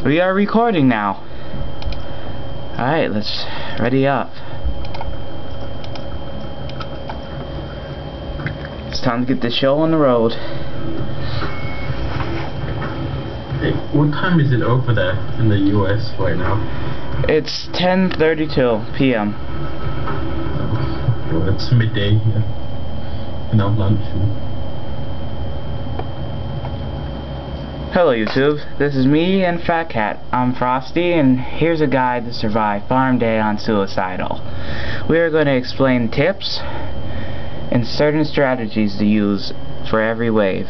We are recording now. Alright, let's ready up. It's time to get the show on the road. Hey, what time is it over there in the US right now? It's 10:32 p.m. Well, it's midday here. And I'm lunch. Hello YouTube, this is me and Fat Cat. I'm Frosty, and here's a guide to survive farm day on Suicidal. We are going to explain tips and certain strategies to use for every wave.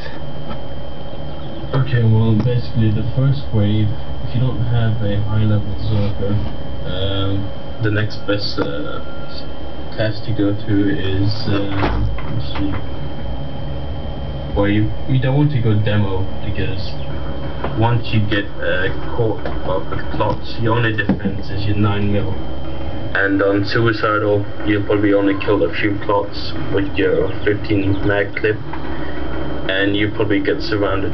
Okay, well basically the first wave, if you don't have a high level Zerker, the next best class to go to is, let's see. Well, you don't want to go demo, because once you get caught with plots, your only difference is your 9mm. And on Suicidal, you'll probably only kill a few plots with your 15 mag clip, and you probably get surrounded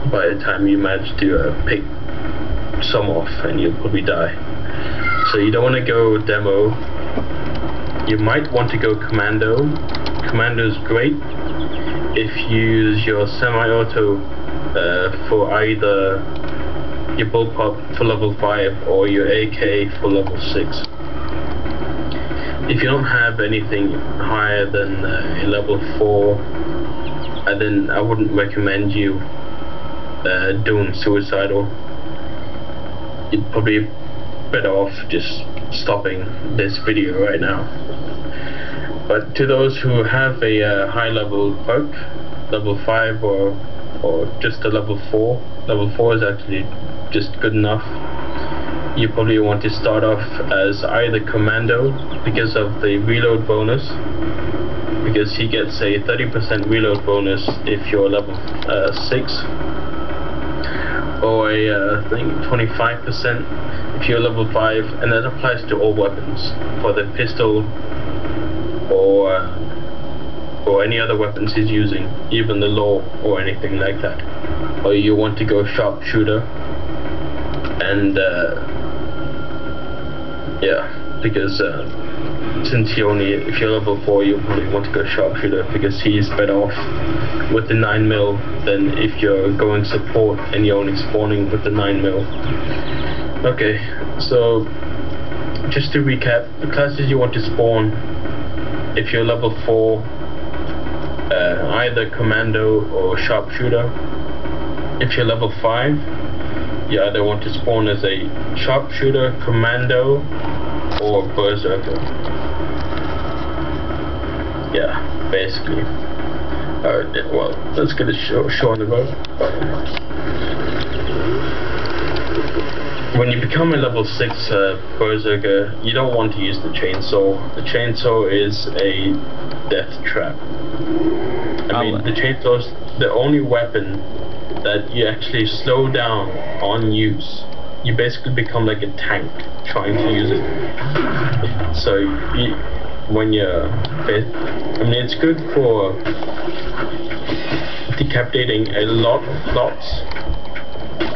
by the time you manage to pick some off, and you'll probably die. So you don't want to go demo. You might want to go commando. Commando is great if you use your semi-auto for either your bullpup for level 5 or your AK for level 6. If you don't have anything higher than a level 4, then I wouldn't recommend you doing Suicidal. You'd probably be better off just stopping this video right now. But to those who have a high level perk, level 5 or just a level 4, level 4 is actually just good enough. You probably want to start off as either commando because of the reload bonus, because he gets a 30% reload bonus if you're level 6, or I think 25% if you're level 5, and that applies to all weapons, for the pistol or any other weapons he's using, even the law or anything like that. Or you want to go sharpshooter, and yeah, because since if you're level 4, you probably want to go sharpshooter because he's better off with the 9mm than if you're going support and you're only spawning with the 9mm. Okay, so just to recap, the classes you want to spawn if you're level 4, either commando or sharpshooter. If you're level 5, you either want to spawn as a sharpshooter, commando, or berserker. Yeah, basically. Alright, well, let's get a show on the road. When you become a level 6 berserker, you don't want to use the chainsaw. The chainsaw is a death trap. I mean, the chainsaw is the only weapon that you actually slow down on use. You basically become like a tank trying to use it. So when you're, I mean, it's good for decapitating a lot of plots,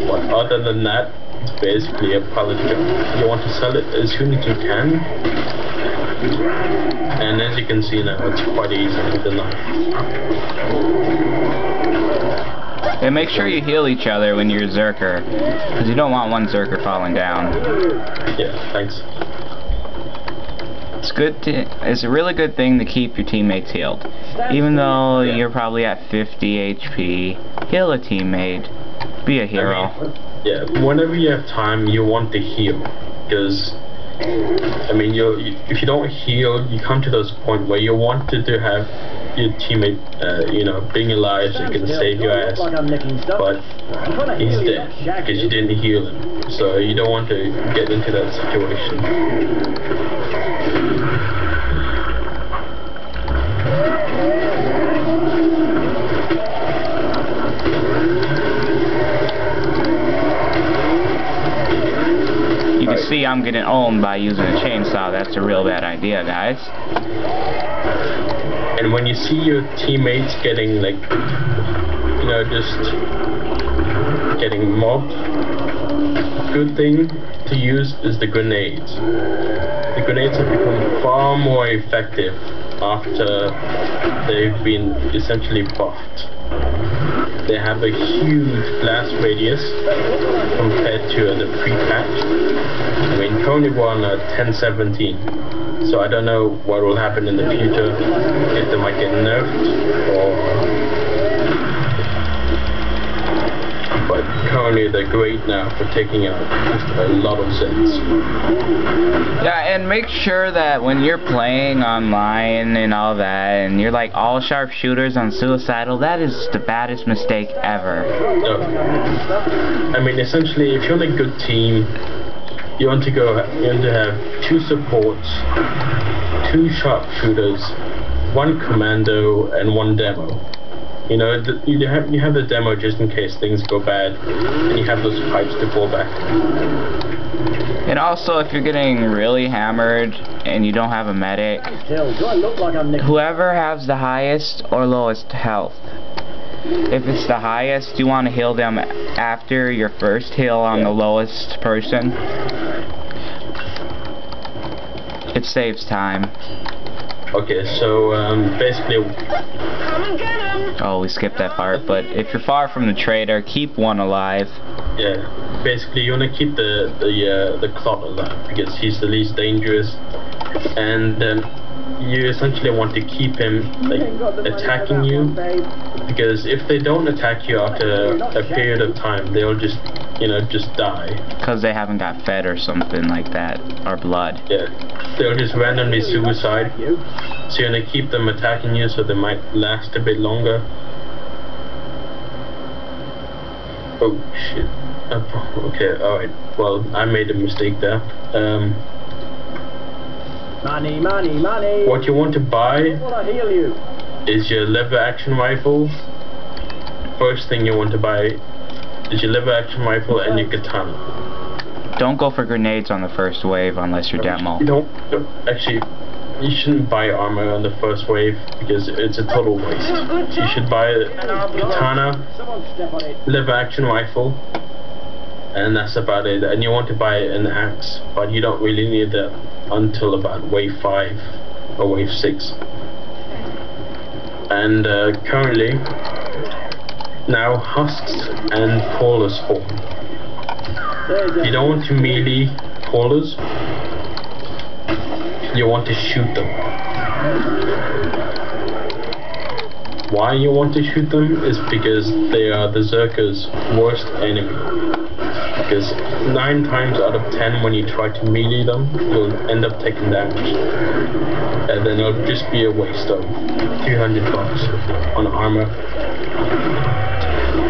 but other than that, it's basically a pallet job. You want to sell it as soon as you can, and as you can see now, it's quite easy with the knife. And make sure you heal each other when you're Zerker, because you don't want one Zerker falling down. Yeah, thanks. It's a really good thing to keep your teammates healed. Even though you're probably at 50 HP, heal a teammate. Be a hero. Yeah, whenever you have time, you want to heal, because I mean, if you don't heal, you come to those point where you want to have your teammate, you know, being alive so you can save your ass, but he's dead because you didn't heal him, so you don't want to get into that situation. See, I'm getting owned by using a chainsaw. That's a real bad idea, guys. And when you see your teammates getting, like, you know, just getting mobbed, good thing to use is the grenades. The grenades have become far more effective after they've been essentially buffed. They have a huge blast radius compared to the pre-patch. I mean, currently we're on 1017, so I don't know what will happen in the future, if they might get nerfed or... But currently they're great now for taking out a lot of Zeds. Yeah, and make sure that when you're playing online and all that, and you're like all sharpshooters on Suicidal, that is the baddest mistake ever. No. I mean, essentially, if you're on a good team, you want to have 2 supports, 2 sharpshooters, 1 commando, and 1 demo. You know, you have the demo just in case things go bad, and you have those pipes to fall back. And also, if you're getting really hammered and you don't have a medic, whoever has the highest or lowest health. If it's the highest, you want to heal them after your first heal on the lowest person. It saves time. Okay, so basically... Oh, we skipped that part, but if you're far from the trader, keep one alive. Yeah, basically you want to keep the clot alive, because he's the least dangerous, and you essentially want to keep him like attacking you, because if they don't attack you after a period of time, they'll just, you know, just die. Because they haven't got fed or something like that, or blood. Yeah, they'll just randomly suicide, so you're going to keep them attacking you so they might last a bit longer. Oh shit. Okay, alright, well, I made a mistake there. Money. What you want to buy is your lever action rifle. First thing you want to buy is your lever action rifle and your katana. Don't go for grenades on the first wave unless you're demo. Actually, you shouldn't buy armor on the first wave because it's a total waste. You should buy a katana, lever action rifle, and that's about it. And you want to buy an axe, but you don't really need that until about wave 5 or wave 6. And currently, now husks and crawlers spawn. You don't want to melee crawlers, you want to shoot them. Why you want to shoot them is because they are the Zerker's worst enemy. Because 9 times out of 10 when you try to melee them, you'll end up taking damage. And then it'll just be a waste of $300 on armor.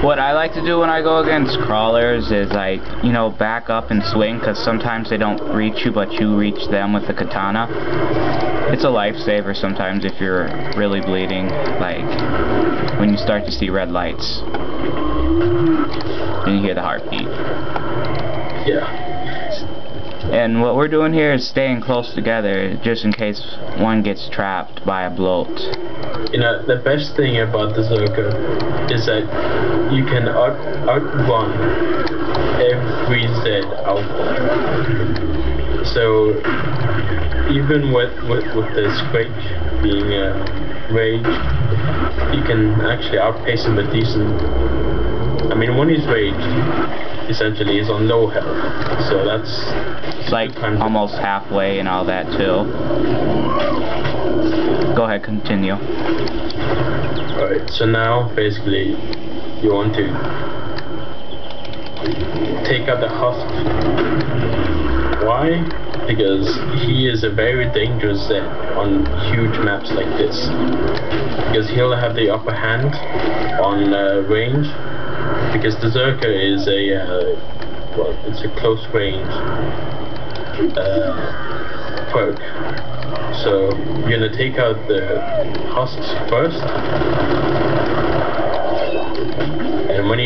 What I like to do when I go against crawlers is, like, you know, back up and swing, because sometimes they don't reach you, but you reach them with the katana. It's a lifesaver sometimes if you're really bleeding, like when you start to see red lights and you hear the heartbeat. Yeah. And what we're doing here is staying close together, just in case one gets trapped by a bloat. You know, the best thing about the Zerker is that you can outrun every Z out there. So even with the Scrake being rage, you can actually outpace him a decent. I mean, when he's raged, essentially he's on low health, so that's like almost halfway and all that too. Go ahead, continue. Alright, so now basically you want to take out the husk. Why? Because he is a very dangerous Zed on huge maps like this. Because he'll have the upper hand on range. Because the Zerker is well, it's a close range perk. So you're gonna take out the husks first, and when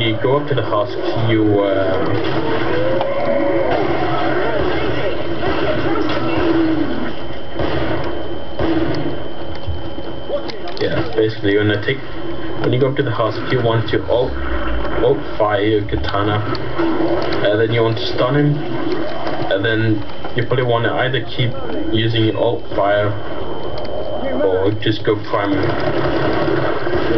you go up to the husks, you yeah, basically when you go up to the husk, you want to alt fire your katana, and then you want to stun him, and then you probably want to either keep using your alt fire or just go primary.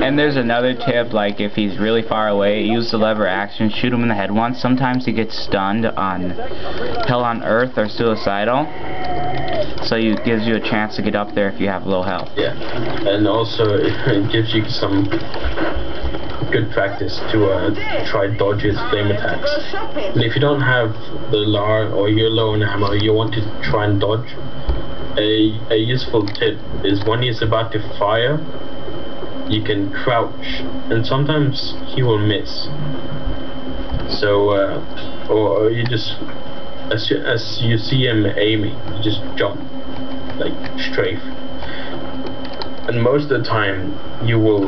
And there's another tip, like if he's really far away, use the lever action, shoot him in the head once. Sometimes he gets stunned on Hell on Earth or Suicidal, so it gives you a chance to get up there if you have low health. Yeah, and also it gives you some good practice to try dodge his flame attacks. And if you don't have the LAR or you're low on ammo, you want to try and dodge, a useful tip is when he's about to fire, you can crouch, and sometimes he will miss. So, or you just, as you see him aiming, you just jump, like strafe. And most of the time, you will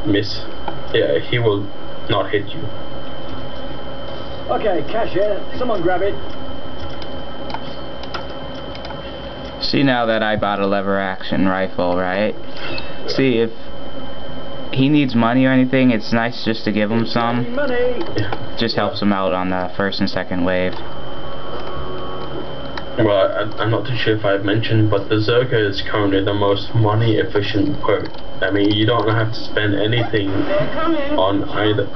miss. Yeah, he will not hit you. Okay, cash here. Someone grab it. See, now that I bought a lever action rifle, right? See, if he needs money or anything, it's nice just to give him some. Money. Just helps him out on the first and second wave. Well, I'm not too sure if I've mentioned, but Berserker is currently the most money efficient perk. I mean, you don't have to spend anything on either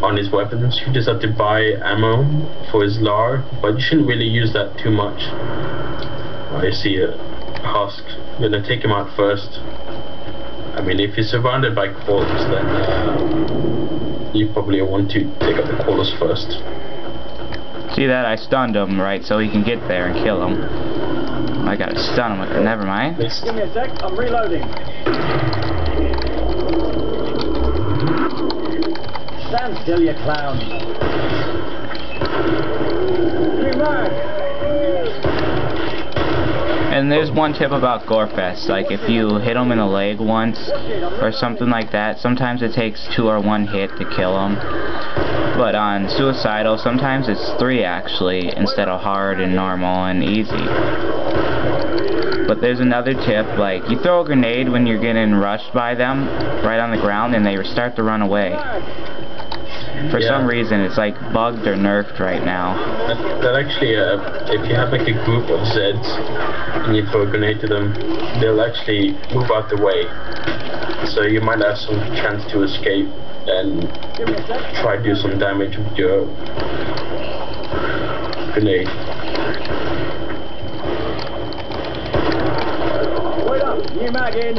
on his weapons. You just have to buy ammo for his LAR, but you shouldn't really use that too much. I see a husk. You're gonna take him out first. I mean, if you're surrounded by crawlers, then you probably want to take out the crawlers first. See that? I stunned him, right, so he can get there and kill him. I gotta stun him with it. Never mind. Give me a sec, I'm reloading. Stand still, you clown. New mag. And there's one tip about Gorefest, like if you hit him in the leg once or something like that, sometimes it takes 2 or 1 hit to kill him. But on Suicidal, sometimes it's 3 actually, instead of hard and normal and easy. But there's another tip, like you throw a grenade when you're getting rushed by them, right on the ground, and they start to run away. For some reason, it's like bugged or nerfed right now. That actually, if you have like a group of Zeds and you throw a grenade to them, they'll actually move out the way. So you might have some chance to escape and try to do some damage with your grenade. Wait up, new mag in.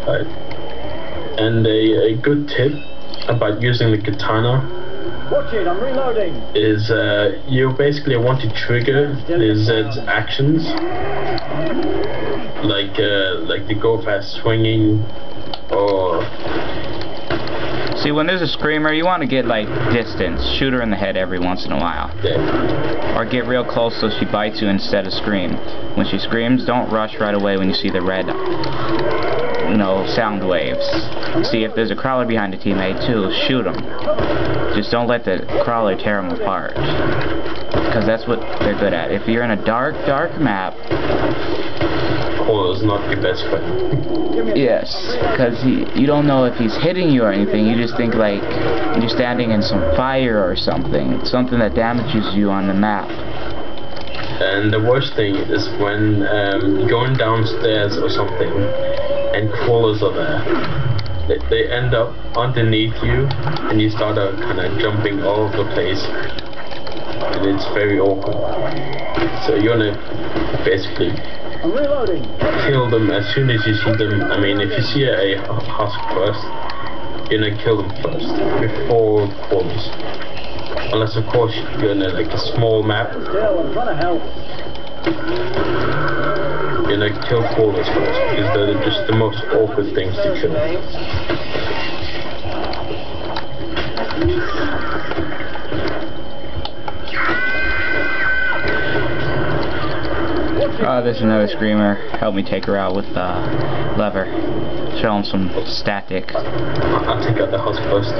Right. And a good tip about using the katana Watch it, I'm reloading. is you basically want to trigger the Zed's actions, like the go fast swinging, or See, when there's a screamer, you want to get like distance, shoot her in the head every once in a while, or get real close so she bites you instead of scream. When she screams, don't rush right away when you see the red, sound waves. See, if there's a crawler behind a teammate too, shoot him. Just don't let the crawler tear them apart, because that's what they're good at. If you're in a dark map, is not your best friend. yes, because you don't know if he's hitting you or anything. You just think like you're standing in some fire or something that damages you on the map. And the worst thing is when going downstairs or something and crawlers are there. They end up underneath you and you start kind of jumping all over the place, and it's very awkward. So you're gonna basically I'm reloading. kill them as soon as you see them. I mean, if you see a husk first, you're gonna kill them first before crawlers. Unless of course you're in like a small map. Still, I'm trying to help. You're gonna kill crawlers first because they're just the most awkward things to kill. There's another screamer. Help me take her out with the lever. Show him some static. I'll take out the husk first.